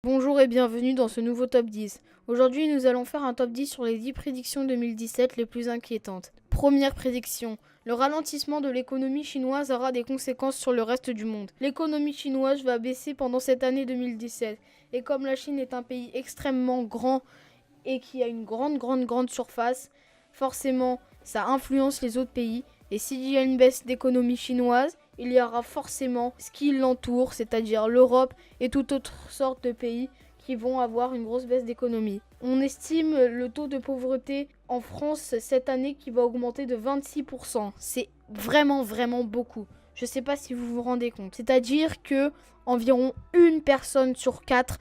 Bonjour et bienvenue dans ce nouveau top 10. Aujourd'hui, nous allons faire un top 10 sur les 10 prédictions 2017 les plus inquiétantes. Première prédiction. Le ralentissement de l'économie chinoise aura des conséquences sur le reste du monde. L'économie chinoise va baisser pendant cette année 2017. Et comme la Chine est un pays extrêmement grand et qui a une grande surface, forcément, ça influence les autres pays. Et s'il y a une baisse d'économie chinoise, il y aura forcément ce qui l'entoure, c'est-à-dire l'Europe et toute autre sorte de pays qui vont avoir une grosse baisse d'économie. On estime le taux de pauvreté en France cette année qui va augmenter de 26%. C'est vraiment beaucoup. Je ne sais pas si vous vous rendez compte. C'est-à-dire que environ une personne sur 4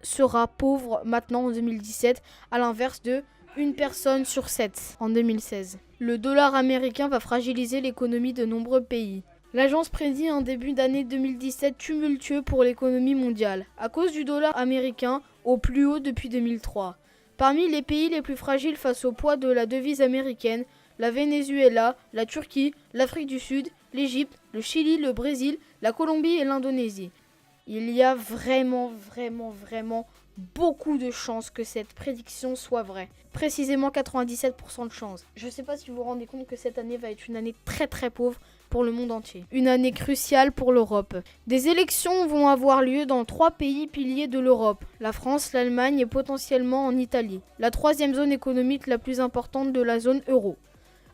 sera pauvre maintenant en 2017, à l'inverse de une personne sur 7 en 2016. Le dollar américain va fragiliser l'économie de nombreux pays. L'agence prédit un début d'année 2017 tumultueux pour l'économie mondiale, à cause du dollar américain au plus haut depuis 2003. Parmi les pays les plus fragiles face au poids de la devise américaine, la Venezuela, la Turquie, l'Afrique du Sud, l'Égypte, le Chili, le Brésil, la Colombie et l'Indonésie. Il y a vraiment beaucoup de chances que cette prédiction soit vraie. Précisément 97% de chances. Je ne sais pas si vous vous rendez compte que cette année va être une année très pauvre pour le monde entier. Une année cruciale pour l'Europe. Des élections vont avoir lieu dans 3 pays piliers de l'Europe. La France, l'Allemagne et potentiellement en Italie. La 3e zone économique la plus importante de la zone euro.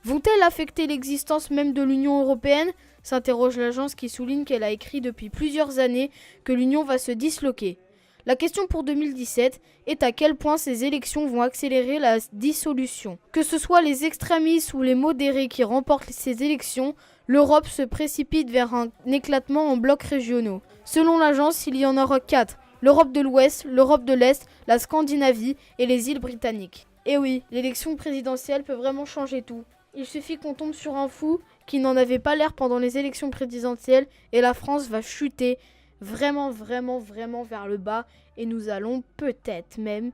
Vont-elles affecter l'existence même de l'Union européenne ? S'interroge l'agence qui souligne qu'elle a écrit depuis plusieurs années que l'Union va se disloquer. La question pour 2017 est à quel point ces élections vont accélérer la dissolution. Que ce soit les extrémistes ou les modérés qui remportent ces élections, l'Europe se précipite vers un éclatement en blocs régionaux. Selon l'agence, il y en aura 4. L'Europe de l'Ouest, l'Europe de l'Est, la Scandinavie et les îles britanniques. Et oui, l'élection présidentielle peut vraiment changer tout. Il suffit qu'on tombe sur un fou qui n'en avait pas l'air pendant les élections présidentielles et la France va chuter vraiment vers le bas et nous allons peut-être même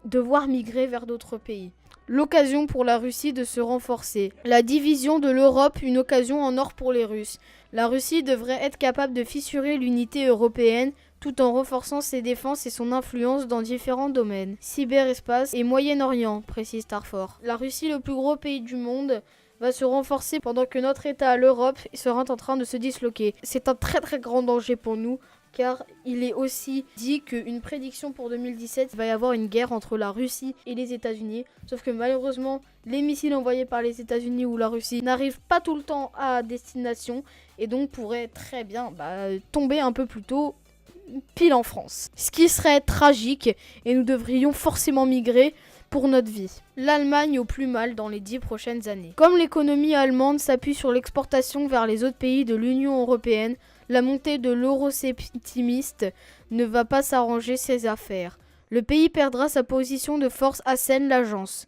devoir migrer vers d'autres pays. L'occasion pour la Russie de se renforcer. La division de l'Europe, une occasion en or pour les Russes. La Russie devrait être capable de fissurer l'unité européenne tout en renforçant ses défenses et son influence dans différents domaines. Cyberespace et Moyen-Orient, précise Starfort. La Russie, le plus gros pays du monde, va se renforcer pendant que notre État, l'Europe, sera en train de se disloquer. C'est un très grand danger pour nous, car il est aussi dit qu'une prédiction pour 2017, il va y avoir une guerre entre la Russie et les États-Unis. Sauf que malheureusement, les missiles envoyés par les États-Unis ou la Russie n'arrivent pas tout le temps à destination et donc pourraient très bien tomber un peu plus tôt pile en France. Ce qui serait tragique et nous devrions forcément migrer pour notre vie. L'Allemagne au plus mal dans les 10 prochaines années. Comme l'économie allemande s'appuie sur l'exportation vers les autres pays de l'Union européenne, la montée de l'eurosceptimisme ne va pas s'arranger ses affaires. Le pays perdra sa position de force, assène l'agence.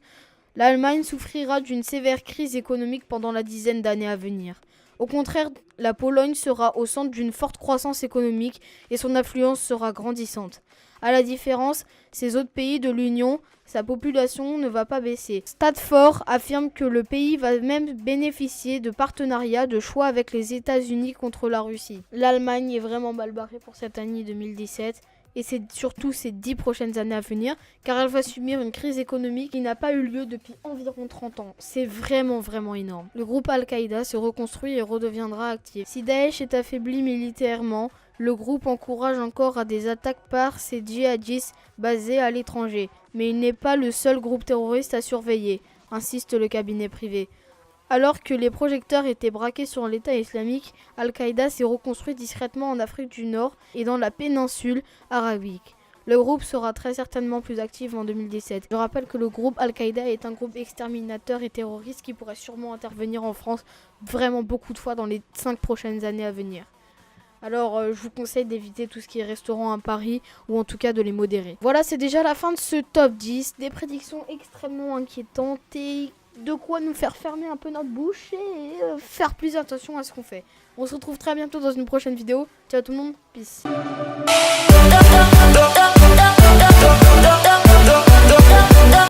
L'Allemagne souffrira d'une sévère crise économique pendant la dizaine d'années à venir. Au contraire, la Pologne sera au centre d'une forte croissance économique et son influence sera grandissante. À la différence, ces autres pays de l'Union, sa population ne va pas baisser. Statford affirme que le pays va même bénéficier de partenariats de choix avec les États-Unis contre la Russie. L'Allemagne est vraiment mal barrée pour cette année 2017 et c'est surtout ces 10 prochaines années à venir car elle va subir une crise économique qui n'a pas eu lieu depuis environ 30 ans. C'est vraiment énorme. Le groupe Al-Qaïda se reconstruit et redeviendra actif. Si Daesh est affaibli militairement, le groupe encourage encore à des attaques par ses djihadistes basés à l'étranger. Mais il n'est pas le seul groupe terroriste à surveiller, insiste le cabinet privé. Alors que les projecteurs étaient braqués sur l'État islamique, Al-Qaïda s'est reconstruit discrètement en Afrique du Nord et dans la péninsule arabique. Le groupe sera très certainement plus actif en 2017. Je rappelle que le groupe Al-Qaïda est un groupe exterminateur et terroriste qui pourrait sûrement intervenir en France vraiment beaucoup de fois dans les 5 prochaines années à venir. Alors je vous conseille d'éviter tout ce qui est restaurant à Paris ou en tout cas de les modérer. Voilà, c'est déjà la fin de ce top 10. Des prédictions extrêmement inquiétantes et de quoi nous faire fermer un peu notre bouche et faire plus attention à ce qu'on fait. On se retrouve très bientôt dans une prochaine vidéo. Ciao tout le monde, peace.